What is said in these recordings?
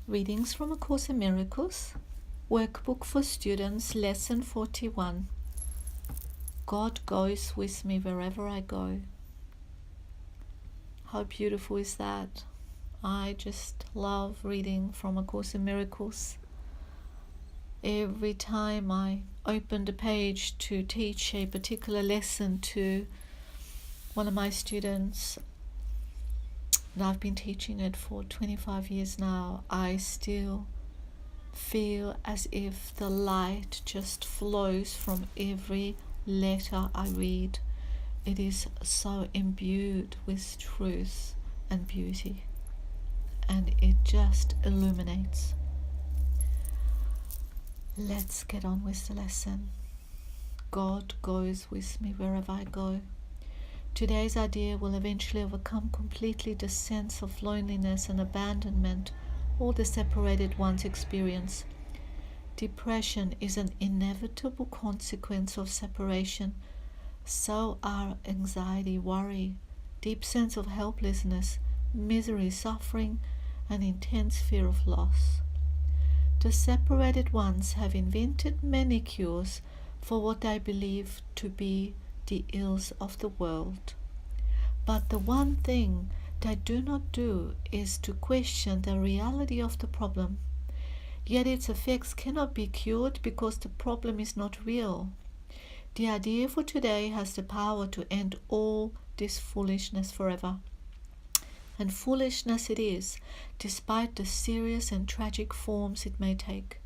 Readings from A Course in Miracles, Workbook for Students, Lesson 41. God goes with me wherever I go. How beautiful is that? I just love reading from A Course in Miracles. Every time I open the page to teach a particular lesson to one of my students, and I've been teaching it for 25 years now, I still feel as if the light just flows from every letter I read. It is so imbued with truth and beauty, and it just illuminates. Let's get on with the lesson. God goes with me wherever I go. Today's idea will eventually overcome completely the sense of loneliness and abandonment all the separated ones experience. Depression is an inevitable consequence of separation. So are anxiety, worry, deep sense of helplessness, misery, suffering, and intense fear of loss. The separated ones have invented many cures for what they believe to be the ills of the world. But the one thing they do not do is to question the reality of the problem. Yet its effects cannot be cured because the problem is not real. The idea for today has the power to end all this foolishness forever. And foolishness it is, despite the serious and tragic forms it may take.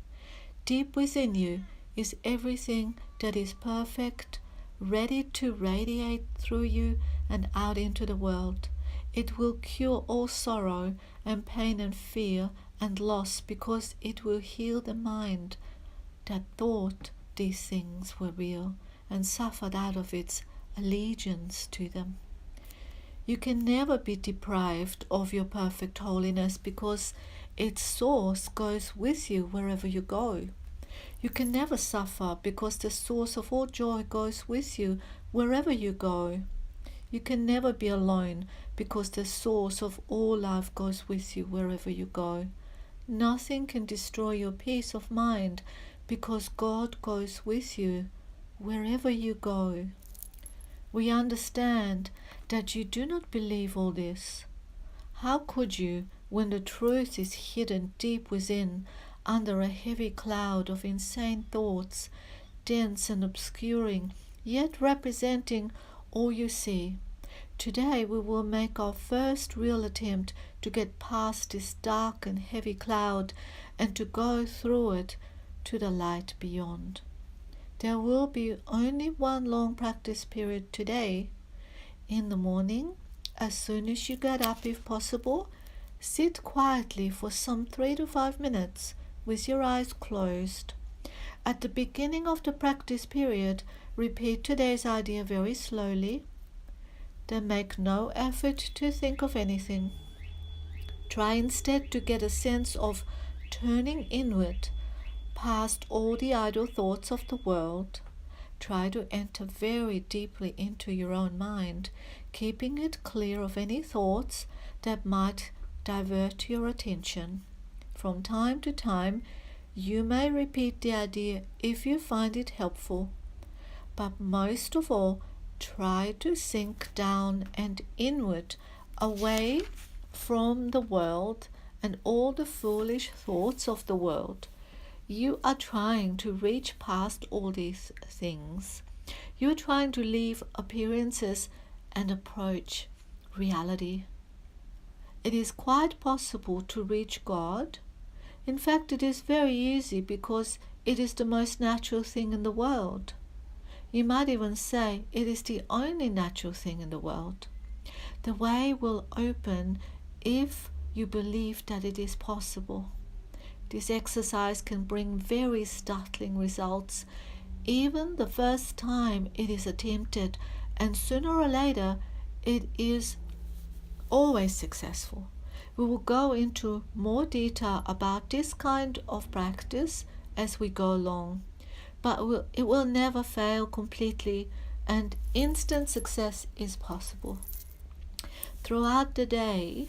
Deep within you is everything that is perfect, ready to radiate through you and out into the world. It will cure all sorrow and pain and fear and loss because it will heal the mind that thought these things were real and suffered out of its allegiance to them. You can never be deprived of your perfect holiness because its source goes with you wherever you go. You can never suffer because the source of all joy goes with you wherever you go. You can never be alone because the source of all love goes with you wherever you go. Nothing can destroy your peace of mind because God goes with you wherever you go. We understand that you do not believe all this. How could you when the truth is hidden deep within, under a heavy cloud of insane thoughts, dense and obscuring, yet representing all you see? Today we will make our first real attempt to get past this dark and heavy cloud and to go through it to the light beyond. There will be only one long practice period today. In the morning, as soon as you get up if possible, sit quietly for some 3 to 5 minutes with your eyes closed. At the beginning of the practice period, repeat today's idea very slowly. Then make no effort to think of anything. Try instead to get a sense of turning inward, past all the idle thoughts of the world. Try to enter very deeply into your own mind, keeping it clear of any thoughts that might divert your attention. From time to time, you may repeat the idea if you find it helpful. But most of all, try to sink down and inward, away from the world and all the foolish thoughts of the world. You are trying to reach past all these things. You are trying to leave appearances and approach reality. It is quite possible to reach God. In fact, it is very easy because it is the most natural thing in the world. You might even say it is the only natural thing in the world. The way will open if you believe that it is possible. This exercise can bring very startling results, even the first time it is attempted, and sooner or later it is always successful. We will go into more detail about this kind of practice as we go along, but it will never fail completely, and instant success is possible. Throughout the day,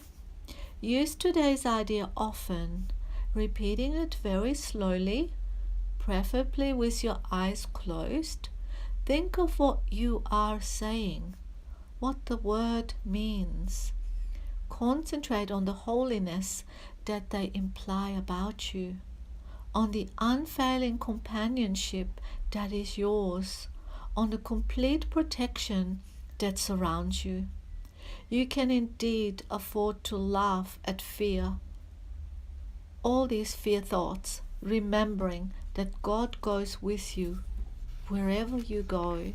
use today's idea often. repeating it very slowly, preferably with your eyes closed. Think of what you are saying, what the word means. Concentrate on the holiness that they imply about you, on the unfailing companionship that is yours, on the complete protection that surrounds you. You can indeed afford to laugh at fear, all these fear thoughts, remembering that God goes with you wherever you go.